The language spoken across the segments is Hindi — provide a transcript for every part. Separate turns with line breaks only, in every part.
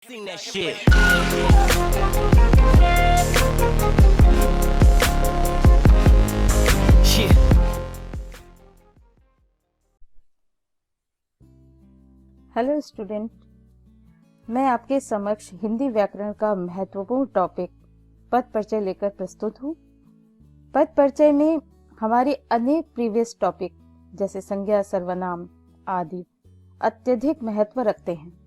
Sing that shit. Yeah.
Hello student, मैं आपके समक्ष हिंदी व्याकरण का महत्वपूर्ण टॉपिक पद परिचय लेकर प्रस्तुत हूँ। पद परिचय में हमारे अनेक प्रीवियस टॉपिक जैसे संज्ञा, सर्वनाम आदि अत्यधिक महत्व रखते हैं।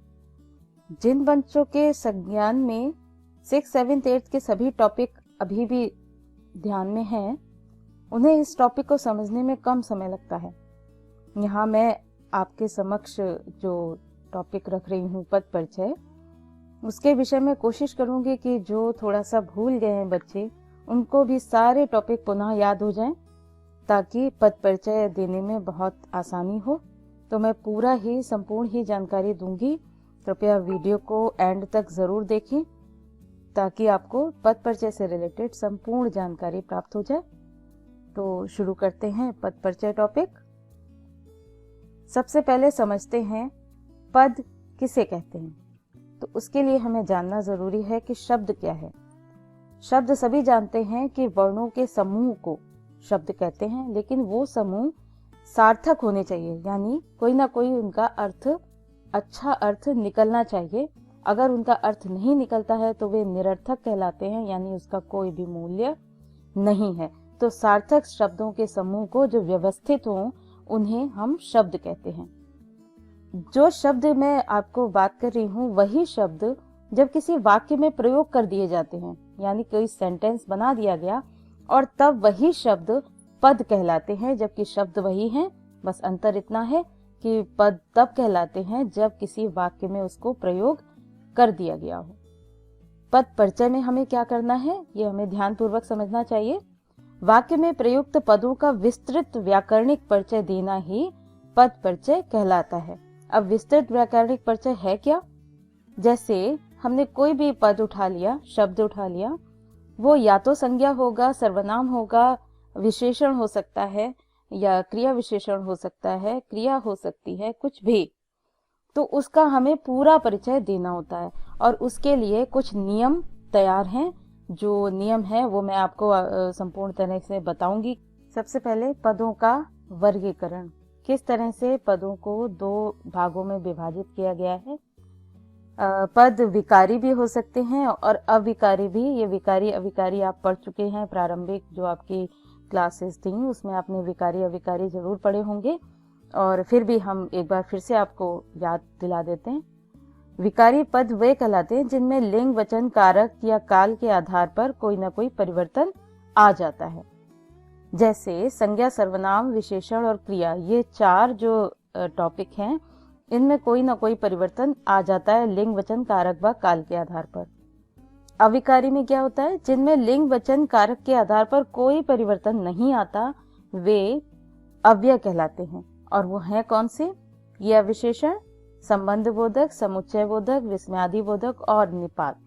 जिन बच्चों के संज्ञान में 6, 7, 8 के सभी टॉपिक अभी भी ध्यान में हैं, उन्हें इस टॉपिक को समझने में कम समय लगता है। यहाँ मैं आपके समक्ष जो टॉपिक रख रही हूँ पद परिचय, उसके विषय में कोशिश करूँगी कि जो थोड़ा सा भूल गए हैं बच्चे, उनको भी सारे टॉपिक पुनः याद हो जाएं, ताकि पद परिचय देने में बहुत आसानी हो। तो मैं पूरा ही संपूर्ण ही जानकारी दूंगी। कृपया वीडियो को एंड तक ज़रूर देखें ताकि आपको पद परिचय से रिलेटेड संपूर्ण जानकारी प्राप्त हो जाए। तो शुरू करते हैं पद परिचय टॉपिक। सबसे पहले समझते हैं पद किसे कहते हैं। तो उसके लिए हमें जानना जरूरी है कि शब्द क्या है। शब्द सभी जानते हैं कि वर्णों के समूह को शब्द कहते हैं, लेकिन वो समूह सार्थक होने चाहिए, यानी कोई ना कोई उनका अर्थ, अच्छा अर्थ निकलना चाहिए। अगर उनका अर्थ नहीं निकलता है तो वे निरर्थक कहलाते हैं, यानी उसका कोई भी मूल्य नहीं है। तो सार्थक शब्दों के समूह को जो व्यवस्थित हों, उन्हें हम शब्द कहते हैं। जो शब्द मैं आपको बात कर रही हूँ, वही शब्द जब किसी वाक्य में प्रयोग कर दिए जाते हैं, यानी कोई सेंटेंस बना दिया गया और तब वही शब्द पद कहलाते हैं, जबकि शब्द वही हैं। बस अंतर इतना है कि पद तब कहलाते हैं जब किसी वाक्य में उसको प्रयोग कर दिया गया हो। पद परिचय में हमें क्या करना है, ये हमें ध्यानपूर्वक समझना चाहिए। वाक्य में प्रयुक्त पदों का विस्तृत व्याकरणिक परिचय देना ही पद परिचय कहलाता है। अब विस्तृत व्याकरणिक परिचय है क्या? जैसे हमने कोई भी पद उठा लिया, शब्द उठा लिया, वो या तो संज्ञा होगा, सर्वनाम होगा, विशेषण हो सकता है या क्रिया विशेषण हो सकता है, क्रिया हो सकती है, कुछ भी। तो उसका हमें पूरा परिचय देना होता है और उसके लिए कुछ नियम तैयार हैं। जो नियम है वो मैं आपको संपूर्ण तरह से बताऊंगी। सबसे पहले पदों का वर्गीकरण, किस तरह से पदों को दो भागों में विभाजित किया गया है। पद विकारी भी हो सकते हैं और अविकारी भी। ये विकारी अविकारी आप पढ़ चुके हैं, प्रारंभिक जो आपकी क्लासेस थी उसमें आपने विकारी अविकारी जरूर पढ़े होंगे, और फिर भी हम एक बार फिर से आपको याद दिला देते हैं। विकारी पद वे कहलाते हैं जिनमें लिंग, वचन, कारक या काल के आधार पर कोई ना कोई परिवर्तन आ जाता है। जैसे संज्ञा, सर्वनाम, विशेषण और क्रिया, ये चार जो टॉपिक हैं, इनमें कोई ना कोई परिवर्तन आ जाता है लिंग, वचन, कारक व काल के आधार पर। अविकारी में क्या होता है? जिनमें लिंग, वचन, कारक के आधार पर कोई परिवर्तन नहीं आता, वे अव्यय कहलाते हैं। और वो हैं कौन से? ये विशेषण संबंध बोधक, समुच्चय बोधक, विस्मयादि बोधक और निपात।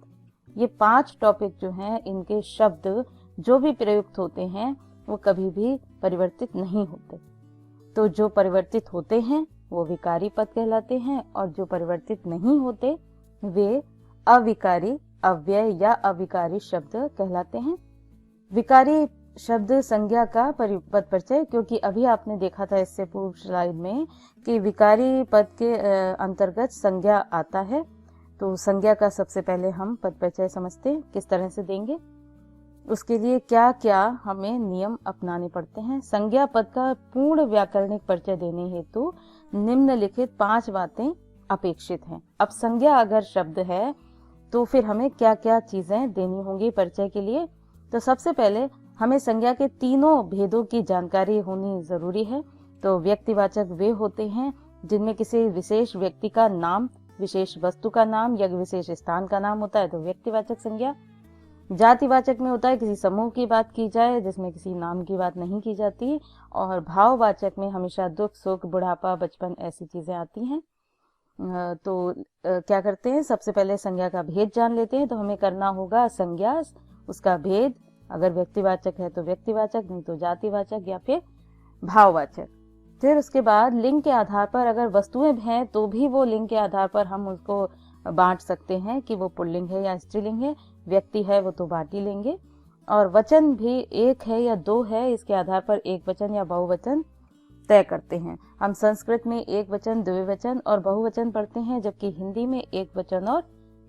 ये 5 टॉपिक जो हैं, इनके शब्द जो भी प्रयुक्त होते हैं वो कभी भी परिवर्तित नहीं होते। तो जो परिवर्तित होते हैं वो विकारी पद कहलाते हैं, और जो परिवर्तित नहीं होते वे अविकारी, अव्यय या अविकारी शब्द कहलाते हैं। विकारी शब्द संज्ञा का पद परिचय, क्योंकि अभी आपने देखा था इससे पूर्व स्लाइड में कि विकारी पद के अंतर्गत संज्ञा आता है। तो संज्ञा का सबसे पहले हम पद परिचय समझते हैं, किस तरह से देंगे। उसके लिए क्या क्या हमें नियम अपनाने पड़ते हैं। संज्ञा पद का पूर्ण व्याकरणिक परिचय देने हेतु निम्नलिखित 5 बातें अपेक्षित हैं। अब संज्ञा अगर शब्द है तो फिर हमें क्या क्या चीजें देनी होंगी परिचय के लिए। तो सबसे पहले हमें संज्ञा के तीनों भेदों की जानकारी होनी जरूरी है। तो व्यक्तिवाचक वे होते हैं जिनमें किसी विशेष व्यक्ति का नाम, विशेष वस्तु का नाम या विशेष स्थान का नाम होता है, तो व्यक्तिवाचक संज्ञा। जातिवाचक में होता है किसी समूह की बात की जाए जिसमें किसी नाम की बात नहीं की जाती। और भाववाचक में हमेशा दुख, सुख, बुढ़ापा, बचपन, ऐसी चीजें आती हैं। तो क्या करते हैं, सबसे पहले संज्ञा का भेद जान लेते हैं। तो हमें करना होगा संज्ञा, उसका भेद, अगर व्यक्तिवाचक है तो व्यक्तिवाचक, नहीं तो जातिवाचक या फिर भाववाचक। फिर उसके बाद लिंग के आधार पर, अगर वस्तुएं हैं तो भी वो लिंग के आधार पर हम उसको बांट सकते हैं कि वो पुल्लिंग है या स्त्रीलिंग है, व्यक्ति है वो तो बांट ही लेंगे। और वचन भी एक है या दो है, इसके आधार पर एक वचन या बहुवचन तय करते हैं। हम संस्कृत में एक वचन, द्विवचन और बहुवचन पढ़ते हैं, जबकि हिंदी में एक वचन और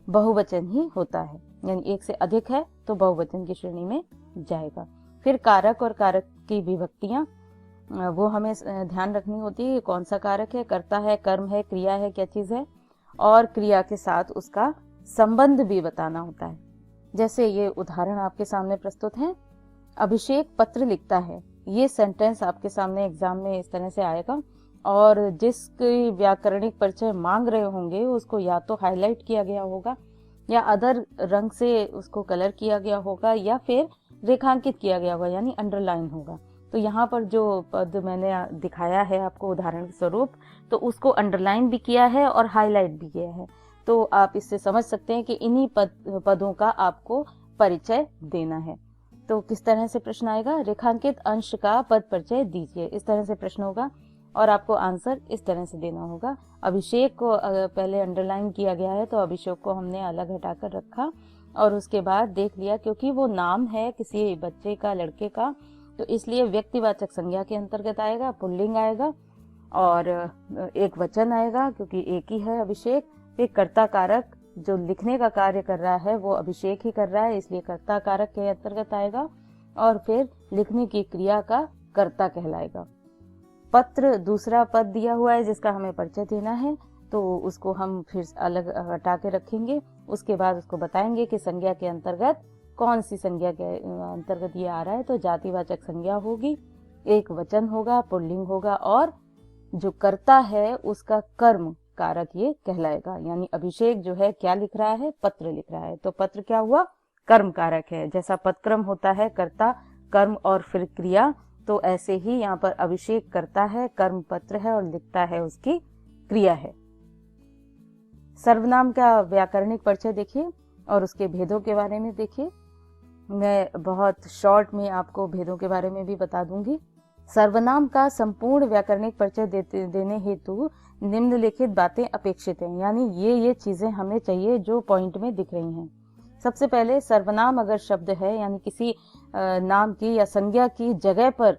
बहुवचन ही होता है, यानी एक से अधिक है तो बहुवचन की श्रेणी में जाएगा। फिर कारक और कारक की विभक्तियां, वो हमें ध्यान रखनी होती है, कौन सा कारक है, कर्ता है, कर्म है, क्रिया है, क्या चीज है, और क्रिया के साथ उसका संबंध भी बताना होता है। जैसे ये उदाहरण आपके सामने प्रस्तुत है, अभिषेक पत्र लिखता है। ये सेंटेंस आपके सामने एग्जाम में इस तरह से आएगा, और जिसकी व्याकरणिक परिचय मांग रहे होंगे उसको या तो हाईलाइट किया गया होगा या अदर रंग से उसको कलर किया गया होगा या फिर रेखांकित किया गया होगा, यानी अंडरलाइन होगा। तो यहाँ पर जो पद मैंने दिखाया है आपको उदाहरण स्वरूप, तो उसको अंडरलाइन भी किया है और हाईलाइट भी किया है। तो आप इससे समझ सकते हैं कि इन्हीं पदों का आपको परिचय देना है। तो किस तरह से प्रश्न आएगा, रेखांकित अंश का पद परिचय दीजिए, इस तरह से प्रश्न होगा और आपको आंसर इस तरह से देना होगा। अभिषेक को पहले अंडरलाइन किया गया है तो अभिषेक को हमने अलग हटाकर रखा और उसके बाद देख लिया क्योंकि वो नाम है किसी बच्चे का, लड़के का, तो इसलिए व्यक्तिवाचक संज्ञा के अंतर्गत आएगा, पुल्लिंग आएगा और एक वचन आएगा क्योंकि एक ही है अभिषेक। फिर कर्ता कारक, जो लिखने का कार्य कर रहा है वो अभिषेक ही कर रहा है, इसलिए कर्ता कारक के अंतर्गत आएगा। और फिर लिखने की क्रिया का कर्ता कहलाएगा। पत्र दूसरा पद दिया हुआ है जिसका हमें परिचय देना है, तो उसको हम फिर अलग हटा के रखेंगे। उसके बाद उसको बताएंगे कि संज्ञा के अंतर्गत कौन सी संज्ञा के अंतर्गत ये आ रहा है। तो जातिवाचक संज्ञा होगी, एक वचन होगा, पुल्लिंग होगा और जो कर्ता है उसका कर्म कारक ये कहलाएगा। यानी अभिषेक जो है क्या लिख रहा है, पत्र लिख रहा है, तो पत्र क्या हुआ, कर्म कारक है। जैसा पदक्रम होता है कर्ता, कर्म और फिर क्रिया, तो ऐसे ही यहाँ पर अभिषेक करता है, कर्म पत्र है और लिखता है उसकी क्रिया है। सर्वनाम का व्याकरणिक परिचय देखिए और उसके भेदों के बारे में देखिए। मैं बहुत शॉर्ट में आपको भेदों के बारे में भी बता दूंगी। सर्वनाम का संपूर्ण व्याकरणिक परिचय देने हेतु निम्नलिखित बातें अपेक्षित हैं, यानी ये चीजें हमें चाहिए जो पॉइंट में दिख रही हैं। सबसे पहले सर्वनाम अगर शब्द है, यानी किसी नाम की या संज्ञा की जगह पर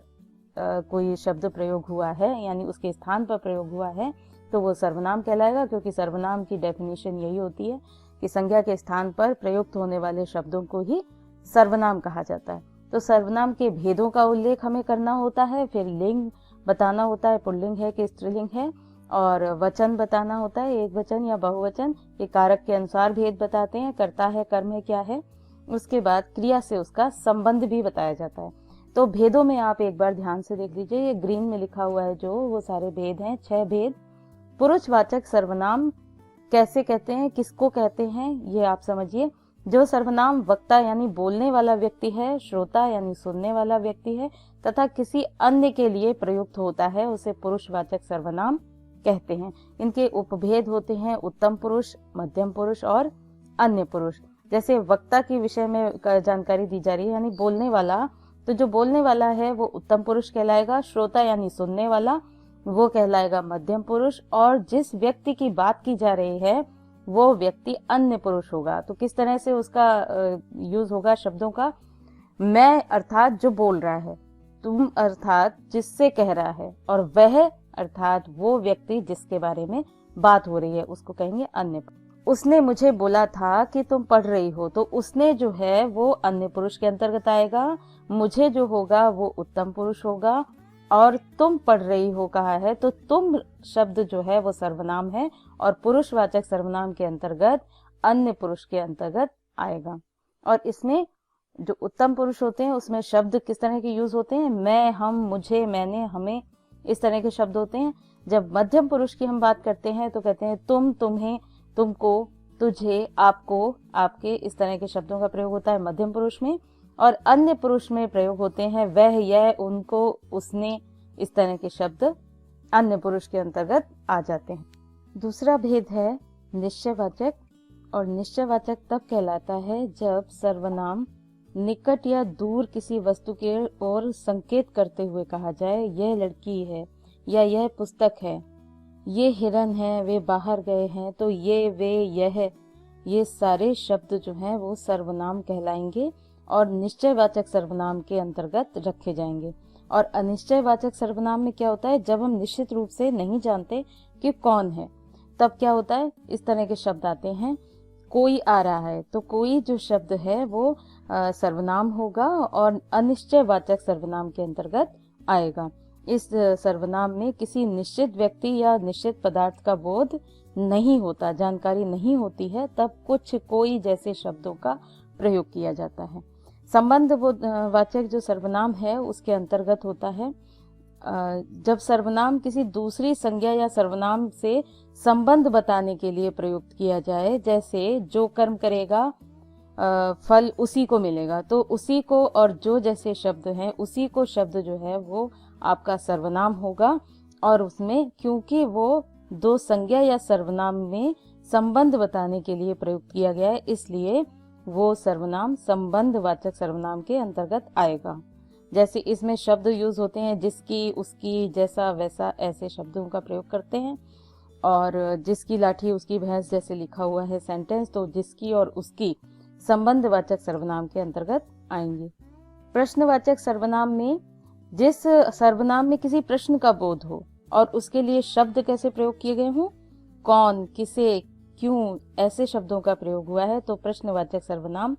कोई शब्द प्रयोग हुआ है, यानी उसके स्थान पर प्रयोग हुआ है, तो वो सर्वनाम कहलाएगा। क्योंकि सर्वनाम की डेफिनेशन यही होती है कि संज्ञा के स्थान पर प्रयुक्त होने वाले शब्दों को ही सर्वनाम कहा जाता है। तो सर्वनाम के भेदों का उल्लेख हमें करना होता है, फिर लिंग बताना होता है, पुल्लिंग है कि स्त्रीलिंग है, और वचन बताना होता है, एक वचन या बहुवचन, ये कारक के अनुसार भेद बताते हैं, कर्ता है, कर्म है, क्या है। उसके बाद क्रिया से उसका संबंध भी बताया जाता है। तो भेदों में आप एक बार ध्यान से देख लीजिए, ये ग्रीन में लिखा हुआ है जो, वो सारे भेद हैं, 6 भेद। पुरुषवाचक सर्वनाम कैसे कहते हैं, किसको कहते हैं, ये आप समझिए। जो सर्वनाम वक्ता यानी बोलने वाला व्यक्ति है, श्रोता यानी सुनने वाला व्यक्ति है, तथा किसी अन्य के लिए प्रयुक्त होता है, उसे पुरुषवाचक सर्वनाम कहते हैं। इनके उपभेद होते हैं उत्तम पुरुष, मध्यम पुरुष और अन्य पुरुष। जैसे वक्ता के विषय में जानकारी दी जा रही है, यानी बोलने वाला, तो जो बोलने वाला है वो उत्तम पुरुष कहलाएगा। श्रोता यानी सुनने वाला, वो कहलाएगा मध्यम पुरुष, और जिस व्यक्ति की बात की जा रही है वो व्यक्ति अन्य पुरुष होगा। तो किस तरह से उसका यूज होगा शब्दों का, मैं अर्थात जो बोल रहा है, तुम अर्थात जिससे कह रहा है, और वह अर्थात वो व्यक्ति जिसके बारे में बात हो रही है, उसको कहेंगे अन्य। उसने मुझे बोला था कि तुम पढ़ रही हो, तो उसने जो है वो अन्य पुरुष के अंतर्गत आएगा। मुझे जो होगा वो उत्तम पुरुष होगा, और तुम पढ़ रही हो कहा है तो तुम शब्द जो है वो सर्वनाम है और पुरुषवाचक सर्वनाम के अंतर्गत अन्य पुरुष के अंतर्गत आएगा। और इसमें जो उत्तम पुरुष होते हैं उसमें शब्द किस तरह के यूज होते हैं, मैं, हम, मुझे, मैंने, हमें, इस तरह के शब्द होते हैं। जब मध्यम पुरुष की हम बात करते हैं तो कहते हैं तुम, तुम्हें, तुमको, तुझे, आपको, आपके, इस तरह के शब्दों का प्रयोग होता है मध्यम पुरुष में। और अन्य पुरुष में प्रयोग होते हैं वह, यह, उनको, उसने, इस तरह के शब्द अन्य पुरुष के अंतर्गत आ जाते हैं। दूसरा भेद है निश्चयवाचक, और निश्चयवाचक तब कहलाता है जब सर्वनाम निकट या दूर किसी वस्तु के ओर संकेत करते हुए कहा जाए, यह लड़की है या यह पुस्तक है ये हिरन है, वे बाहर गए हैं, तो ये, वे, यह, ये सारे शब्द जो हैं वो सर्वनाम कहलाएंगे और निश्चयवाचक सर्वनाम के अंतर्गत रखे जाएंगे। और अनिश्चयवाचक सर्वनाम में क्या होता है, जब हम निश्चित रूप से नहीं जानते कि कौन है, तब क्या होता है, इस तरह के शब्द आते हैं। कोई आ रहा है, तो कोई जो शब्द है वो सर्वनाम होगा और अनिश्चयवाचक सर्वनाम के अंतर्गत आएगा। इस सर्वनाम में किसी निश्चित व्यक्ति या निश्चित पदार्थ का बोध नहीं होता, जानकारी नहीं होती है, तब कुछ, कोई जैसे शब्दों का प्रयोग किया जाता है। संबंध वाचक जो सर्वनाम है उसके अंतर्गत होता है जब सर्वनाम किसी दूसरी संज्ञा या सर्वनाम से संबंध बताने के लिए प्रयुक्त किया जाए। जैसे जो कर्म करेगा फल उसी को मिलेगा, तो उसी को और जो जैसे शब्द हैं, उसी को शब्द जो है वो आपका सर्वनाम होगा। और उसमें क्योंकि वो दो संज्ञा या सर्वनाम में संबंध बताने के लिए प्रयुक्त किया गया है, इसलिए वो सर्वनाम संबंधवाचक सर्वनाम के अंतर्गत आएगा। जैसे इसमें शब्द यूज होते हैं जिसकी, उसकी, जैसा, वैसा, ऐसे शब्दों का प्रयोग करते हैं। और जिसकी लाठी उसकी भैंस जैसे लिखा हुआ है सेंटेंस, तो जिसकी और उसकी संबंधवाचक सर्वनाम के अंतर्गत आएंगे। प्रश्नवाचक सर्वनाम में जिस सर्वनाम में किसी प्रश्न का बोध हो और उसके लिए शब्द कैसे प्रयोग किए गए हों, कौन, किसे, क्यों, ऐसे शब्दों का प्रयोग हुआ है, तो प्रश्नवाचक सर्वनाम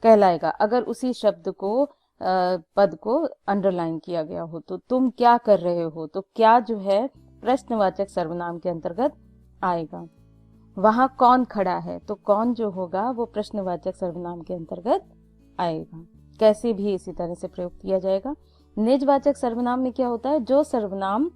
कहलाएगा। अगर उसी शब्द को पद को अंडरलाइन किया गया हो, तो तुम क्या कर रहे हो, तो क्या जो है प्रश्नवाचक सर्वनाम के अंतर्गत आएगा। वहां कौन खड़ा है, तो कौन जो होगा वो प्रश्नवाचक सर्वनाम के अंतर्गत आएगा। कैसे भी इसी तरह से प्रयोग किया जाएगा। निजवाचक सर्वनाम में क्या होता है, जो सर्वनाम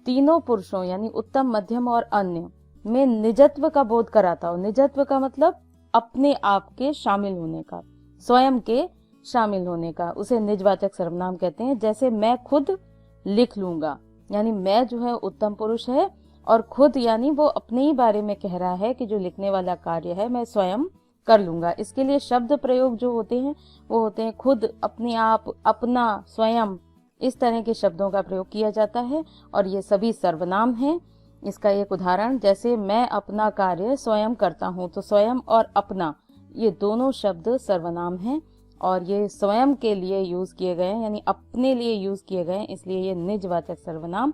तीनों पुरुषों यानी उत्तम, मध्यम और अन्य में निजत्व का बोध कराता हो। निजत्व का मतलब अपने आप के शामिल होने का, स्वयं के शामिल होने का, उसे निजवाचक सर्वनाम कहते हैं। जैसे मैं खुद लिख लूंगा, यानी मैं जो है उत्तम पुरुष है, और खुद यानी वो अपने ही बारे में कह रहा है कि जो लिखने वाला कार्य है मैं स्वयं कर लूंगा। इसके लिए शब्द प्रयोग जो होते हैं वो होते हैं खुद, अपने आप, अपना, स्वयं, इस तरह के शब्दों का प्रयोग किया जाता है और ये सभी सर्वनाम हैं। इसका एक उदाहरण, जैसे मैं अपना कार्य स्वयं करता हूँ, तो स्वयं और अपना ये दोनों शब्द सर्वनाम हैं और ये स्वयं के लिए यूज किए गए हैं, यानी अपने लिए यूज किए गए हैं, इसलिए ये निजवाचक सर्वनाम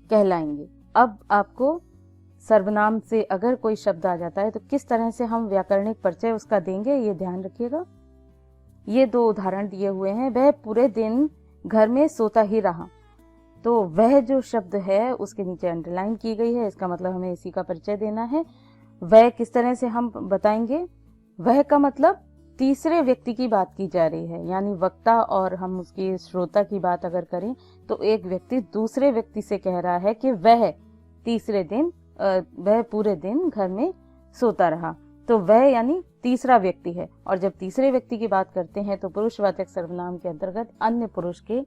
कहलाएंगे। अब आपको सर्वनाम से अगर कोई शब्द आ जाता है तो किस तरह से हम व्याकरणिक परिचय उसका देंगे, ये ध्यान रखिएगा। ये दो उदाहरण दिए हुए हैं। वह पूरे दिन घर में सोता ही रहा, तो वह जो शब्द है उसके नीचे अंडरलाइन की गई है, इसका मतलब हमें इसी का परिचय देना है। वह किस तरह से हम बताएंगे, वह का मतलब तीसरे व्यक्ति की बात की जा रही है, यानी वक्ता और हम उसकी श्रोता की बात अगर करें तो एक व्यक्ति दूसरे व्यक्ति से कह रहा है कि वह तीसरे दिन वह पूरे दिन घर में सोता रहा, तो वह यानी तीसरा व्यक्ति है। और जब तीसरे व्यक्ति की बात करते हैं तो पुरुषवाचक सर्वनाम के अंतर्गत अन्य पुरुष के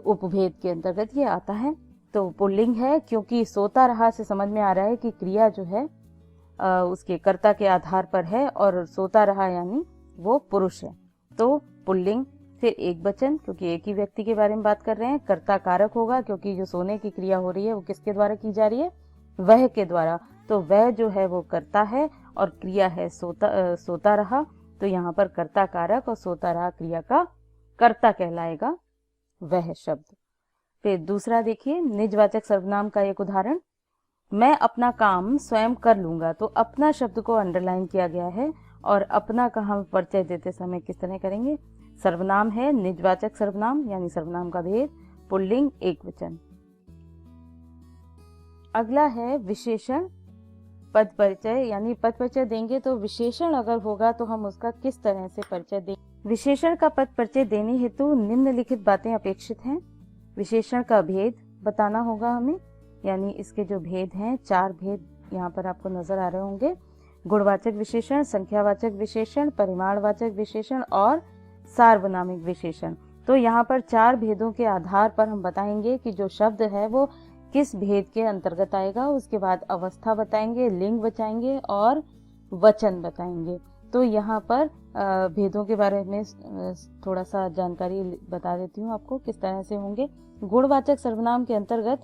उपभेद के अंतर्गत ये आता है। तो पुल्लिंग है क्योंकि सोता रहा से समझ में आ रहा है कि क्रिया जो है उसके कर्ता के आधार पर है और सोता रहा यानी वो पुरुष है, तो पुल्लिंग। फिर एक वचन क्योंकि एक ही व्यक्ति के बारे में बात कर रहे हैं। कर्ता कारक होगा क्योंकि जो सोने की क्रिया हो रही है वो किसके द्वारा की जा रही है, वह के द्वारा, तो वह जो है वो कर्ता है और क्रिया है सोता रहा, तो यहाँ पर कर्ता कारक और सोता रहा क्रिया का कर्ता कहलाएगा वह शब्द। फिर दूसरा देखिए, निजवाचक सर्वनाम का एक उदाहरण, मैं अपना काम स्वयं कर लूंगा, तो अपना शब्द को अंडरलाइन किया गया है और अपना का हम परिचय देते समय किस तरह करेंगे। सर्वनाम है निजवाचक सर्वनाम यानी सर्वनाम का भेद, पुल्लिंग, एक वचन। अगला है विशेषण पद परिचय, यानी पद परिचय देंगे तो विशेषण अगर होगा तो हम उसका किस तरह से परिचय देंगे। विशेषण का पद परिचय देने हेतु निम्नलिखित बातें अपेक्षित हैं। विशेषण का भेद बताना होगा हमें, यानी इसके जो भेद हैं, 4 भेद यहाँ पर आपको नजर आ रहे होंगे। गुणवाचक विशेषण, संख्यावाचक विशेषण, परिमाणवाचक विशेषण और सार्वनामिक विशेषण। तो यहाँ पर 4 भेदों के आधार पर हम बताएंगे कि जो शब्द है वो किस भेद के अंतर्गत आएगा। उसके बाद अवस्था बताएंगे, लिंग बताएंगे और वचन बताएंगे। तो यहाँ पर भेदों के बारे में थोड़ा सा जानकारी बता देती हूँ आपको किस तरह से होंगे। गुणवाचक सर्वनाम के अंतर्गत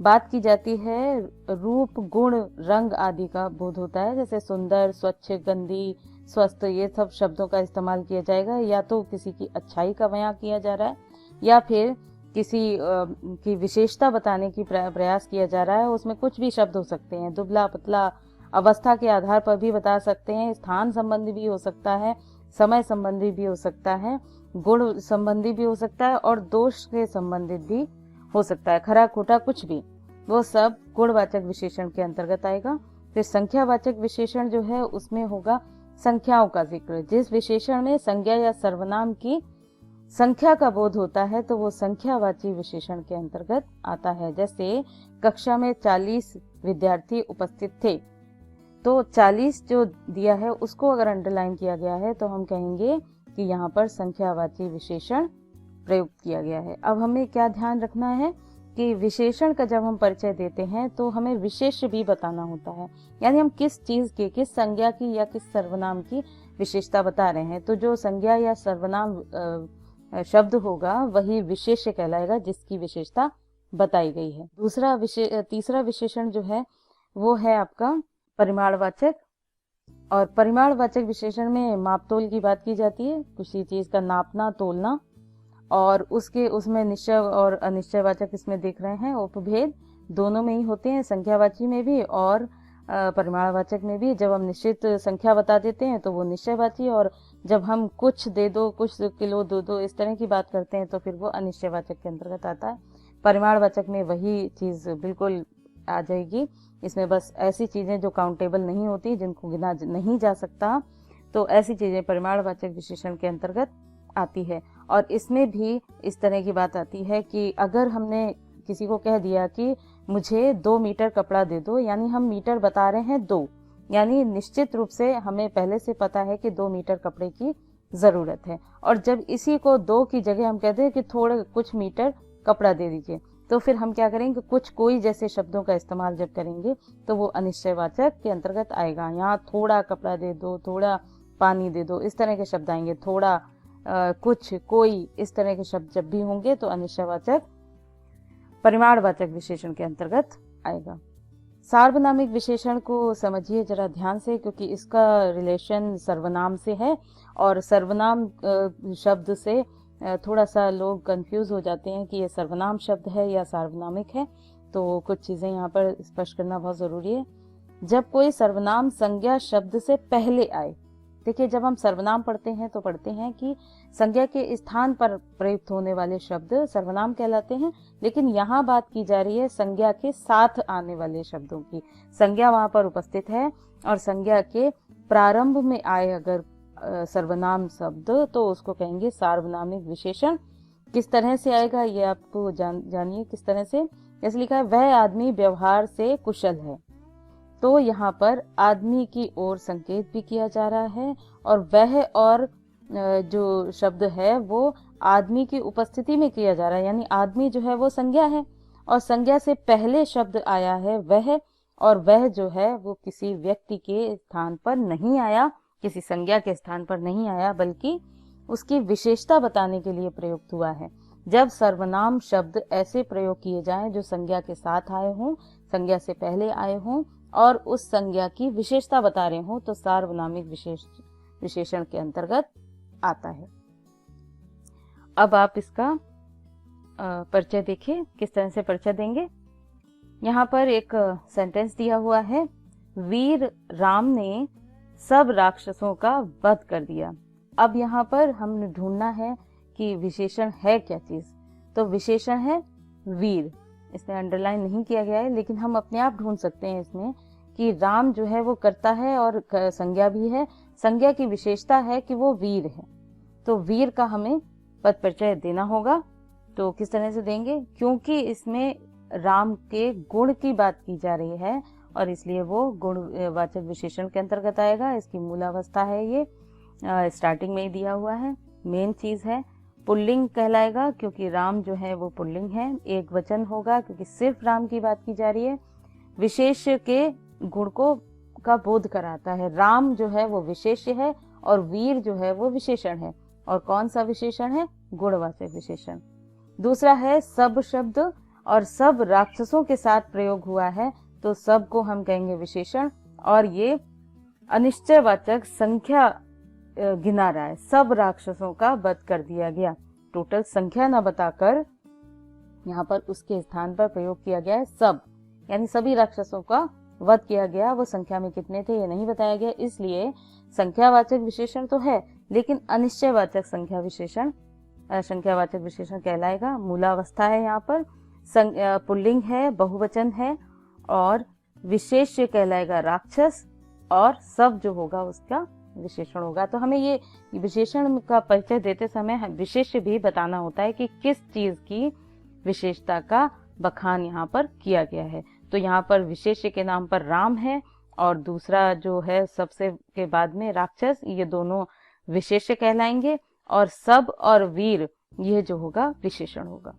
बात की जाती है रूप, गुण, रंग आदि का बोध होता है, जैसे सुंदर, स्वच्छ, गंदी, स्वस्थ, ये सब शब्दों का इस्तेमाल किया जाएगा। या तो किसी की अच्छाई का बयां किया जा रहा है या फिर किसी की विशेषता बताने की प्रयास किया जा रहा है। उसमें कुछ भी शब्द हो सकते हैं, दुबला पतला, अवस्था के आधार पर भी बता सकते हैं, स्थान संबंधी भी हो सकता है, समय संबंधी भी हो सकता है, गुण संबंधी भी हो सकता है और दोष से संबंधित भी हो सकता है। खरा खोटा कुछ भी, वो सब गुणवाचक विशेषण के अंतर्गत आएगा। फिर संख्यावाचक विशेषण जो है उसमें होगा संख्याओं का जिक्र। जिस विशेषण में संज्ञा या सर्वनाम की संख्या का बोध होता है तो वो संख्यावाची विशेषण के अंतर्गत आता है। जैसे कक्षा में 40 विद्यार्थी उपस्थित थे, तो 40 जो दिया है उसको अगर अंडरलाइन किया गया है तो हम कहेंगे कि यहाँ पर संख्यावाची विशेषण प्रयुक्त किया गया है। अब हमें क्या ध्यान रखना है कि विशेषण का जब हम परिचय देते हैं तो हमें विशेष्य भी बताना होता है, यानी हम किस चीज के, किस संज्ञा की या किस सर्वनाम की विशेषता बता रहे हैं। तो जो संज्ञा या सर्वनाम शब्द होगा वही विशेष्य कहलाएगा जिसकी विशेषता बताई गई है। तीसरा विशेषण जो है वो है आपका परिमाणवाचक। और परिमाणवाचक विशेषण में मापतोल की बात की जाती है, किसी चीज का नापना, तोलना, और उसमें निश्चय और अनिश्चयवाचक इसमें देख रहे हैं, उपभेद दोनों में ही होते हैं, संख्यावाची में भी और परिमाणवाचक में भी। जब हम निश्चित संख्या बता देते हैं तो वो निश्चयवाची, और जब हम कुछ दे दो, कुछ किलो दो इस तरह की बात करते हैं तो फिर वो अनिश्चयवाचक के अंतर्गत आता है। परिमाणवाचक में वही चीज बिल्कुल आ जाएगी, इसमें बस ऐसी चीजें जो काउंटेबल नहीं होती, जिनको गिना नहीं जा सकता, तो ऐसी चीजें परिमाणवाचक विशेषण के अंतर्गत आती है। और इसमें भी इस तरह की बात आती है कि अगर हमने किसी को कह दिया कि मुझे 2 मीटर कपड़ा दे दो, यानी हम मीटर बता रहे हैं 2, यानी निश्चित रूप से हमें पहले से पता है कि 2 मीटर कपड़े की जरूरत है। और जब इसी को 2 की जगह हम कहते हैं कि थोड़े कुछ मीटर कपड़ा दे दीजिए, तो फिर हम क्या करेंगे, कुछ, कोई जैसे शब्दों का इस्तेमाल जब करेंगे तो वो अनिश्चयवाचक के अंतर्गत आएगा। यहाँ थोड़ा कपड़ा दे दो, थोड़ा पानी दे दो, इस तरह के शब्द आएंगे। थोड़ा, कुछ, कोई, इस तरह के शब्द जब भी होंगे तो अनिश्चयवाचक परिमाणवाचक विशेषण के अंतर्गत आएगा। सार्वनामिक विशेषण को समझिए जरा ध्यान से, क्योंकि इसका रिलेशन सर्वनाम से है और सर्वनाम शब्द से थोड़ा सा लोग कंफ्यूज हो जाते हैं कि ये सर्वनाम शब्द है या सार्वनामिक है, तो कुछ चीजें यहाँ पर स्पष्ट करना बहुत जरूरी है। जब कोई सर्वनाम संज्ञा शब्द से पहले आए, देखिए जब हम सर्वनाम पढ़ते हैं तो पढ़ते हैं कि संज्ञा के स्थान पर प्रयुक्त होने वाले शब्द सर्वनाम कहलाते हैं, लेकिन यहाँ बात की जा रही है संज्ञा के साथ आने वाले शब्दों की। संज्ञा वहां पर उपस्थित है और संज्ञा के प्रारंभ में आए अगर सर्वनाम शब्द तो उसको कहेंगे सार्वनामिक विशेषण। किस तरह से आएगा ये आपको जानिए किस तरह से। जैसे लिखा है वह आदमी व्यवहार से कुशल है, तो यहाँ पर आदमी की ओर संकेत भी किया जा रहा है और वह और जो शब्द है वो आदमी की उपस्थिति में किया जा रहा है, यानी आदमी जो है वो संज्ञा है और संज्ञा से पहले शब्द आया है वह, और वह जो है वो किसी व्यक्ति के स्थान पर नहीं आया, किसी संज्ञा के स्थान पर नहीं आया, बल्कि उसकी विशेषता बताने के लिए प्रयुक्त हुआ है। जब सर्वनाम शब्द ऐसे प्रयोग किए जाएं जो संज्ञा के साथ आए हों, संज्ञा से पहले आए हों और उस संज्ञा की विशेषता बता रहे हों, तो सार्वनामिक विशेषण के अंतर्गत आता है। अब आप इसका परिचय देखिए, किस तरह से परिचय देंगे। यहाँ पर एक सेंटेंस दिया हुआ है, वीर राम ने सब राक्षसों का वध कर दिया। अब यहाँ पर हमने ढूंढना है कि विशेषण है क्या चीज, तो विशेषण है वीर। इसमें अंडरलाइन नहीं किया गया है, लेकिन हम अपने आप ढूंढ सकते हैं इसमें कि राम जो है वो करता है और संज्ञा भी है, संज्ञा की विशेषता है कि वो वीर है, तो वीर का हमें पद परिचय देना होगा। तो किस तरह से देंगे, क्योंकि इसमें राम के गुण की बात की जा रही है और इसलिए वो गुणवाचक विशेषण के अंतर्गत आएगा। इसकी मूलावस्था है, ये स्टार्टिंग में ही दिया हुआ है, मेन चीज है। पुल्लिंग कहलाएगा क्योंकि राम जो है वो पुल्लिंग है, एक वचन होगा क्योंकि सिर्फ राम की बात की जा रही है। विशेष के गुण को का बोध कराता है, राम जो है वो विशेष्य है और वीर जो है वो विशेषण है। और कौन सा विशेषण है, गुणवाचक विशेषण। दूसरा है सब शब्द और सब राक्षसों के साथ प्रयोग हुआ है तो सब को हम कहेंगे विशेषण। और ये अनिश्चयवाचक संख्या गिना रहा है, सब राक्षसों का वध कर दिया गया। टोटल संख्या न बताकर यहाँ पर उसके स्थान पर प्रयोग किया गया है सब, यानी सभी राक्षसों का वध किया गया। वो संख्या में कितने थे ये नहीं बताया गया, इसलिए संख्यावाचक विशेषण तो है लेकिन अनिश्चयवाचक संख्यावाचक विशेषण कहलाएगा। मूलावस्था है यहाँ पर, पुल्लिंग है, बहुवचन है और विशेष्य कहलाएगा राक्षस, और सब जो होगा उसका विशेषण होगा। तो हमें ये विशेषण का परिचय देते समय विशेष्य भी बताना होता है कि किस चीज की विशेषता का बखान यहाँ पर किया गया है। तो यहाँ पर विशेष्य के नाम पर राम है और दूसरा जो है सबसे के बाद में राक्षस, ये दोनों विशेष्य कहलाएंगे और सब और वीर ये जो होगा विशेषण होगा।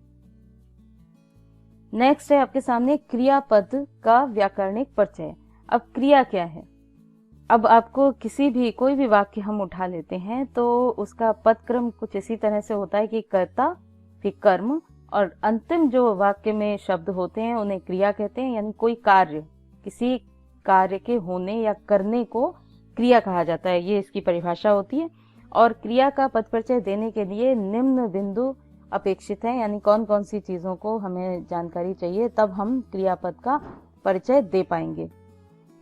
नेक्स्ट है आपके सामने क्रियापद का व्याकरणिक परिचय। अब क्रिया क्या है? अब आपको कोई भी वाक्य हम उठा लेते हैं तो उसका पदक्रम कुछ इसी तरह से होता है कि कर्ता, फिर कर्म, और अंतिम जो वाक्य में शब्द होते हैं उन्हें क्रिया कहते हैं। यानी कोई कार्य, किसी कार्य के होने या करने को क्रिया कहा जाता है, ये इसकी परिभाषा होती है। और क्रिया का पद परिचय देने के लिए निम्न बिंदु अपेक्षित है, यानी कौन कौन सी चीजों को हमें जानकारी चाहिए, तब हम क्रियापद का परिचय दे पाएंगे।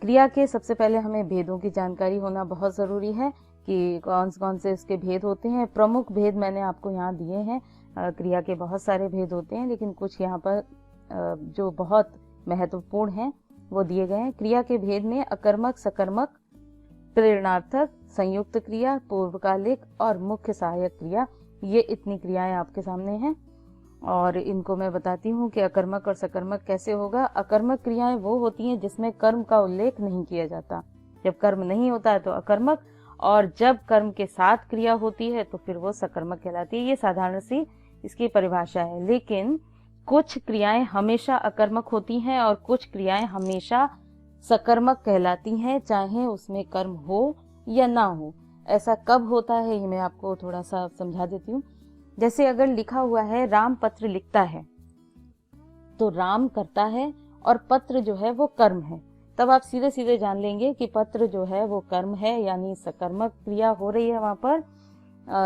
क्रिया के सबसे पहले हमें भेदों की जानकारी होना बहुत जरूरी है कि कौन कौन से इसके भेद होते हैं। प्रमुख भेद मैंने आपको यहाँ दिए हैं। क्रिया के बहुत सारे भेद होते हैं लेकिन कुछ यहाँ पर जो बहुत महत्वपूर्ण हैं वो दिए गए हैं। क्रिया के भेद में अकर्मक, सकर्मक, प्रेरणार्थक, संयुक्त क्रिया, पूर्वकालिक और मुख्य सहायक क्रिया, ये इतनी क्रियाएं आपके सामने हैं। और इनको मैं बताती हूँ कि अकर्मक और सकर्मक कैसे होगा। अकर्मक क्रियाएं वो होती हैं जिसमें कर्म का उल्लेख नहीं किया जाता। जब कर्म नहीं होता है तो अकर्मक, और जब कर्म के साथ क्रिया होती है तो फिर वो सकर्मक कहलाती है। ये साधारण सी इसकी परिभाषा है। लेकिन कुछ क्रियाएं हमेशा अकर्मक होती हैं और कुछ क्रियाएं हमेशा सकर्मक कहलाती हैं, चाहे उसमें कर्म हो या ना हो। ऐसा कब होता है ये मैं आपको थोड़ा सा समझा देती हूँ। जैसे अगर लिखा हुआ है राम पत्र लिखता है, तो राम करता है और पत्र जो है वो कर्म है, तब आप सीधे सीधे जान लेंगे कि पत्र जो है वो कर्म है, यानी सकर्मक क्रिया हो रही है वहां पर।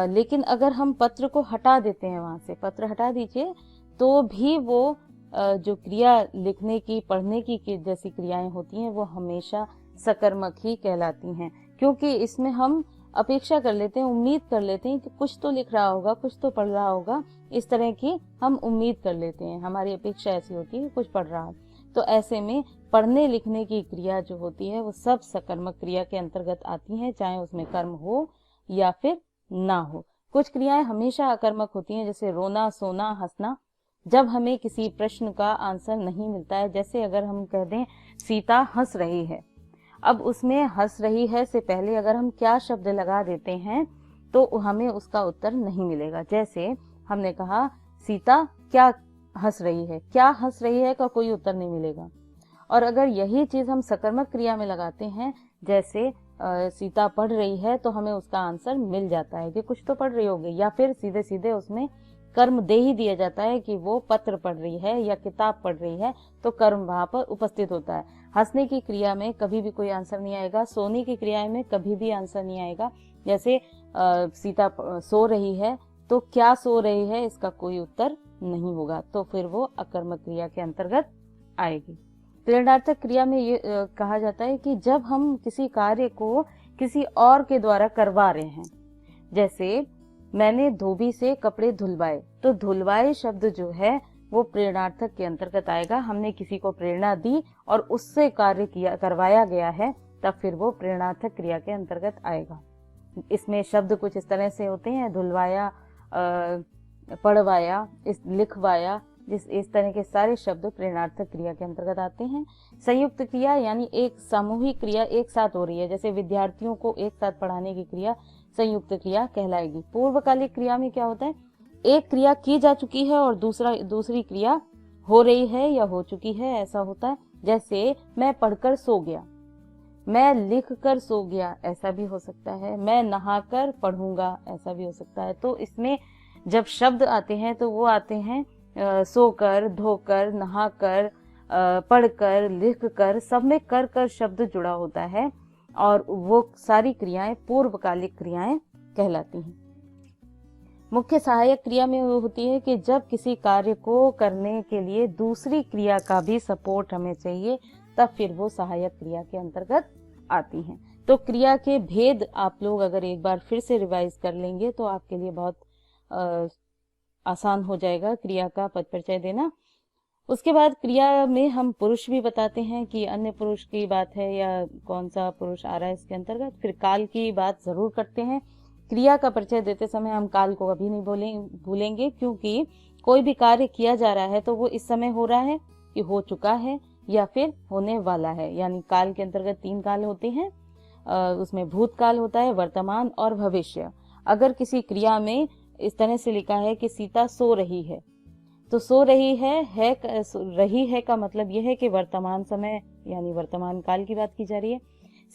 लेकिन अगर हम पत्र को हटा देते हैं, वहां से पत्र हटा दीजिए, तो भी वो जो क्रिया लिखने की, पढ़ने की जैसी क्रियाएं होती हैं वो हमेशा सकर्मक ही कहलाती हैं, क्योंकि इसमें हम अपेक्षा कर लेते हैं, उम्मीद कर लेते हैं कि कुछ तो लिख रहा होगा, कुछ तो पढ़ रहा होगा, इस तरह की हम उम्मीद कर लेते हैं। हमारी अपेक्षा ऐसी होती है कुछ पढ़ रहा है। तो ऐसे में पढ़ने लिखने की क्रिया जो होती है वो सब सकर्मक क्रिया के अंतर्गत आती हैं, चाहे उसमें कर्म हो या फिर ना हो। कुछ क्रियाएं हमेशा अकर्मक होती हैं, जैसे रोना, सोना, हंसना। जब हमें किसी प्रश्न का आंसर नहीं मिलता है, जैसे अगर हम कह दें सीता हंस रही है, अब उसमें हंस रही है से पहले अगर हम क्या शब्द लगा देते हैं तो हमें उसका उत्तर नहीं मिलेगा। जैसे हमने कहा सीता क्या हंस रही है, क्या हंस रही है का कोई उत्तर नहीं मिलेगा। और अगर यही चीज हम सकर्मक क्रिया में लगाते हैं, जैसे सीता पढ़ रही है, तो हमें उसका आंसर मिल जाता है कि कुछ तो पढ़ रही होगी, या फिर सीधे सीधे उसमें कर्म दे ही दिया जाता है कि वो पत्र पढ़ रही है या किताब पढ़ रही है, तो कर्म वहां पर उपस्थित होता है। हंसने की क्रिया में कभी भी कोई आंसर नहीं आएगा, सोने की क्रिया में कभी भी आंसर नहीं आएगा। जैसे सीता सो रही है, तो क्या सो रही है इसका कोई उत्तर नहीं होगा, तो फिर वो अकर्मक क्रिया के अंतर्गत आएगी। प्रेरणार्थक क्रिया में ये कहा जाता है कि जब हम किसी कार्य को किसी और के द्वारा करवा रहे हैं, जैसे मैंने धोबी से कपड़े धुलवाए, तो धुलवाए शब्द जो है वो प्रेरणार्थक के अंतर्गत आएगा। हमने किसी को प्रेरणा दी और उससे कार्य किया, करवाया गया है, तब फिर वो प्रेरणार्थक क्रिया के अंतर्गत आएगा। इसमें शब्द कुछ इस तरह से होते हैं, धुलवाया, पढ़वाया, लिखवाया, इस तरह के सारे शब्द प्रेरणार्थक क्रिया के अंतर्गत आते हैं। संयुक्त क्रिया यानी एक सामूहिक क्रिया एक साथ हो रही है, जैसे विद्यार्थियों को एक साथ पढ़ाने की क्रिया संयुक्त क्रिया कहलाएगी। पूर्वकालिक क्रिया में क्या होता है, एक क्रिया की जा चुकी है और दूसरी क्रिया हो रही है या हो चुकी है, ऐसा होता है। जैसे मैं पढ़कर सो गया, मैं लिख कर सो गया, ऐसा भी हो सकता है। मैं नहाकर पढ़ूंगा, ऐसा भी हो सकता है। तो इसमें जब शब्द आते हैं तो वो आते हैं सोकर, धोकर, नहाकर, पढ़कर, लिखकर, सब में कर कर शब्द जुड़ा होता है और वो सारी क्रियाएं पूर्वकालिक क्रियाएं कहलाती हैं। मुख्य सहायक क्रिया में वो होती है कि जब किसी कार्य को करने के लिए दूसरी क्रिया का भी सपोर्ट हमें चाहिए, तब फिर वो सहायक क्रिया के अंतर्गत आती हैं। तो क्रिया के भेद आप लोग अगर एक बार फिर से रिवाइज कर लेंगे तो आपके लिए बहुत आसान हो जाएगा क्रिया का पद परिचय देना। उसके बाद क्रिया में हम पुरुष भी बताते हैं कि अन्य पुरुष की बात है या कौन सा पुरुष आ रहा है इसके अंतर्गत। फिर काल की बात जरूर करते हैं। क्रिया का परिचय देते समय हम काल को कभी नहीं भूलेंगे, क्योंकि कोई भी कार्य किया जा रहा है तो वो इस समय हो रहा है कि हो चुका है या फिर होने वाला है। यानी काल के अंतर्गत 3 काल होते हैं, उसमें भूतकाल होता है, वर्तमान और भविष्य। अगर किसी क्रिया में इस तरह से लिखा है कि सीता सो रही है, तो सो रही है रही है का मतलब यह है कि वर्तमान समय यानी वर्तमान काल की बात की जा रही है।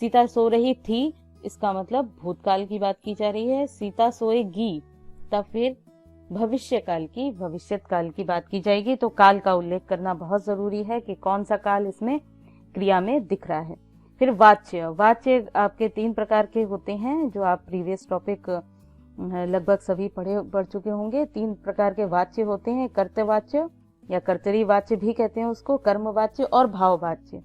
सीता सो रही थी, इसका मतलब भूतकाल की बात की जा रही है। सीता सोएगी, तब फिर भविष्य काल की भविष्यत काल की बात की जाएगी। तो काल का उल्लेख करना बहुत जरूरी है कि कौन सा काल इसमें क्रिया में दिख रहा है। फिर वाच्य आपके 3 प्रकार के होते हैं, जो आप प्रीवियस टॉपिक लगभग सभी पढ़ चुके होंगे। 3 प्रकार के वाच्य होते हैं, कर्तवाच्य या कर्तरी वाच्य भी कहते हैं उसको, कर्मवाच्य और भाववाच्य।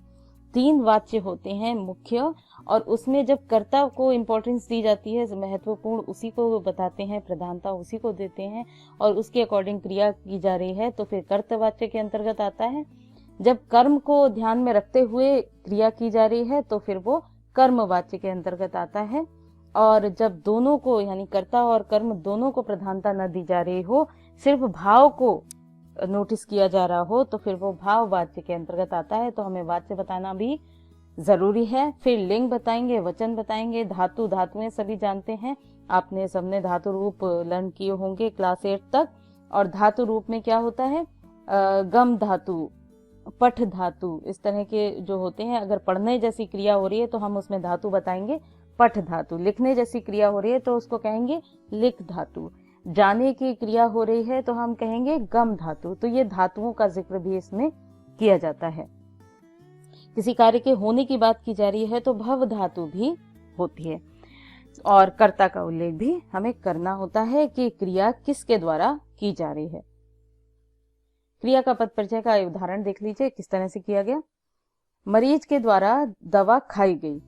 3 वाच्य होते हैं मुख्य, और उसमें जब कर्ता को इम्पोर्टेंस दी जाती है, महत्वपूर्ण उसी को बताते हैं, प्रधानता उसी को देते हैं और उसके अकॉर्डिंग क्रिया की जा रही है, तो फिर कर्तवाच्य के अंतर्गत आता है। जब कर्म को ध्यान में रखते हुए क्रिया की जा रही है तो फिर वो कर्मवाच्य के अंतर्गत आता है। और जब दोनों को यानी कर्ता और कर्म दोनों को प्रधानता न दी जा रही हो, सिर्फ भाव को नोटिस किया जा रहा हो, तो फिर वो भाव वाच्य के अंतर्गत आता है। तो हमें वाच्य बताना भी जरूरी है। फिर लिंग बताएंगे, वचन बताएंगे, धातुएं सभी जानते हैं, आपने सबने धातु रूप लर्न किए होंगे क्लास 8 तक। और धातु रूप में क्या होता है, गम धातु, पठ धातु, इस तरह के जो होते हैं। अगर पढ़ने जैसी क्रिया हो रही है तो हम उसमें धातु बताएंगे पठ धातु, लिखने जैसी क्रिया हो रही है तो उसको कहेंगे लिख धातु, जाने की क्रिया हो रही है तो हम कहेंगे गम धातु। तो ये धातुओं का जिक्र भी इसमें किया जाता है। किसी कार्य के होने की बात की जा रही है तो भव धातु भी होती है। और कर्ता का उल्लेख भी हमें करना होता है कि क्रिया किसके द्वारा की जा रही है। क्रिया का पद परिचय का उदाहरण देख लीजिए किस तरह से किया गया। मरीज के द्वारा दवा खाई गई।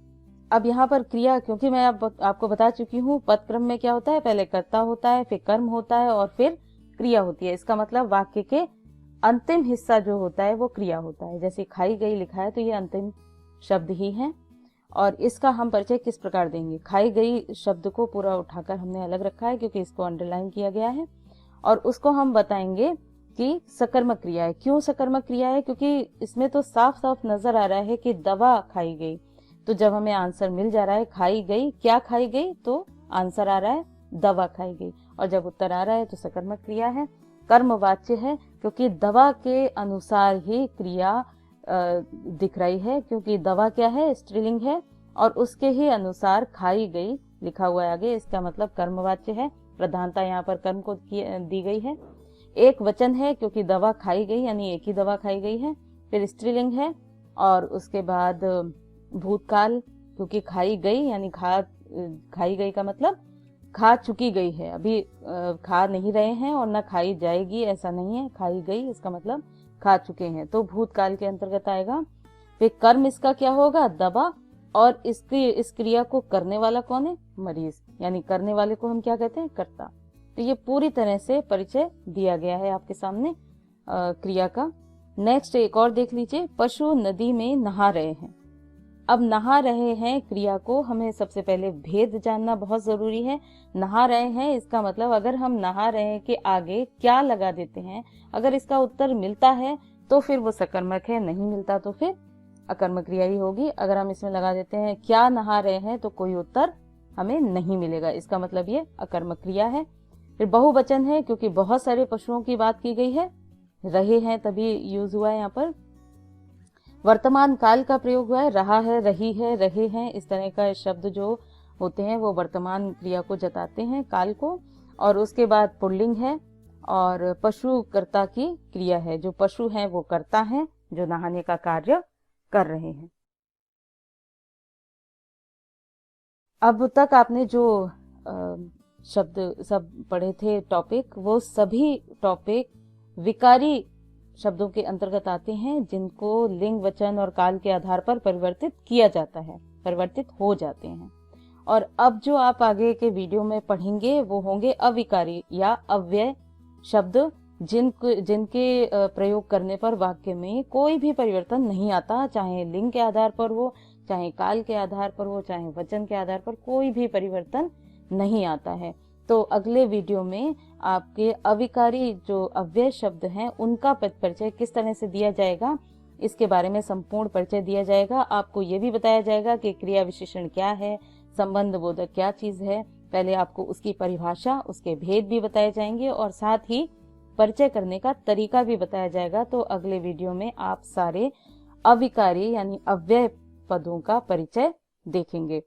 अब यहाँ पर क्रिया, क्योंकि मैं आपको बता चुकी हूँ पद क्रम में क्या होता है, पहले कर्ता होता है, फिर कर्म होता है और फिर क्रिया होती है। इसका मतलब वाक्य के अंतिम हिस्सा जो होता है वो क्रिया होता है। जैसे खाई गई लिखा है तो ये अंतिम शब्द ही है। और इसका हम परिचय किस प्रकार देंगे, खाई गई शब्द को पूरा उठाकर हमने अलग रखा है क्योंकि इसको अंडरलाइन किया गया है। और उसको हम बताएंगे कि सकर्मक क्रिया है। क्यों सकर्मक क्रिया है, क्योंकि इसमें तो साफ साफ नजर आ रहा है कि दवा खाई गई। तो जब हमें आंसर मिल जा रहा है खाई गई, क्या खाई गई, तो आंसर आ रहा है दवा खाई गई। और जब उत्तर आ रहा है तो सकर्मक क्रिया है। कर्मवाच्य है क्योंकि दवा के अनुसार ही क्रिया दिख रही है, क्योंकि दवा क्या है, स्त्रीलिंग है, और उसके ही अनुसार खाई गई लिखा हुआ है आगे, इसका मतलब कर्मवाच्य है। प्रधानता यहाँ पर कर्म को दी गई है। एक वचन है क्योंकि दवा खाई गई यानी एक ही दवा खाई गई है। फिर स्त्रीलिंग है। और उसके बाद भूतकाल, क्योंकि खाई गई यानी खाई गई का मतलब खा चुकी गई है, अभी खा नहीं रहे हैं, और न खाई जाएगी ऐसा नहीं है, खाई गई इसका मतलब खा चुके हैं, तो भूतकाल के अंतर्गत आएगा। फिर कर्म इसका क्या होगा, दवा, और इस क्रिया को करने वाला कौन है, मरीज, यानी करने वाले को हम क्या कहते हैं, कर्ता। तो ये पूरी तरह से परिचय दिया गया है आपके सामने क्रिया का। नेक्स्ट एक और देख लीजिए, पशु नदी में नहा रहे हैं। अब नहा रहे हैं क्रिया को हमें सबसे पहले भेद जानना बहुत जरूरी है। नहा रहे हैं इसका मतलब अगर हम नहा रहे हैं के आगे क्या लगा देते हैं, अगर इसका उत्तर मिलता है तो फिर वो सकर्मक है, नहीं मिलता तो फिर अकर्मक क्रिया ही होगी। अगर हम इसमें लगा देते हैं क्या नहा रहे हैं तो कोई उत्तर हमें नहीं मिलेगा, इसका मतलब ये अकर्मक क्रिया है। फिर बहुवचन है क्योंकि बहुत सारे पशुओं की बात की गई है, रहे हैं तभी यूज हुआ है यहाँ पर। वर्तमान काल का प्रयोग हुआ है, रहा है, रही है, रहे हैं, इस तरह का शब्द जो होते हैं वो वर्तमान क्रिया को जताते हैं, काल को। और उसके बाद पुल्लिंग है और पशु कर्ता की क्रिया है, जो पशु हैं वो कर्ता हैं जो नहाने का कार्य कर रहे हैं। अब तक आपने जो शब्द सब पढ़े थे टॉपिक, वो सभी टॉपिक विकारी शब्दों के अंतर्गत आते हैं जिनको लिंग, वचन और काल के आधार पर परिवर्तित किया जाता है, परिवर्तित हो जाते हैं। और अब जो आप आगे के वीडियो में पढ़ेंगे वो होंगे अविकारी या अव्यय शब्द, जिनके प्रयोग करने पर वाक्य में कोई भी परिवर्तन नहीं आता, चाहे लिंग के आधार पर हो, चाहे काल के आधार पर हो, चाहे वचन के आधार पर, कोई भी परिवर्तन नहीं आता है। तो अगले वीडियो में आपके अविकारी जो अव्यय शब्द हैं उनका पद परिचय किस तरह से दिया जाएगा, इसके बारे में संपूर्ण परिचय दिया जाएगा। आपको ये भी बताया जाएगा कि क्रिया विशेषण क्या है, संबंध बोधक क्या चीज है। पहले आपको उसकी परिभाषा, उसके भेद भी बताए जाएंगे और साथ ही परिचय करने का तरीका भी बताया जाएगा। तो अगले वीडियो में आप सारे अविकारी यानी अव्यय पदों का परिचय देखेंगे।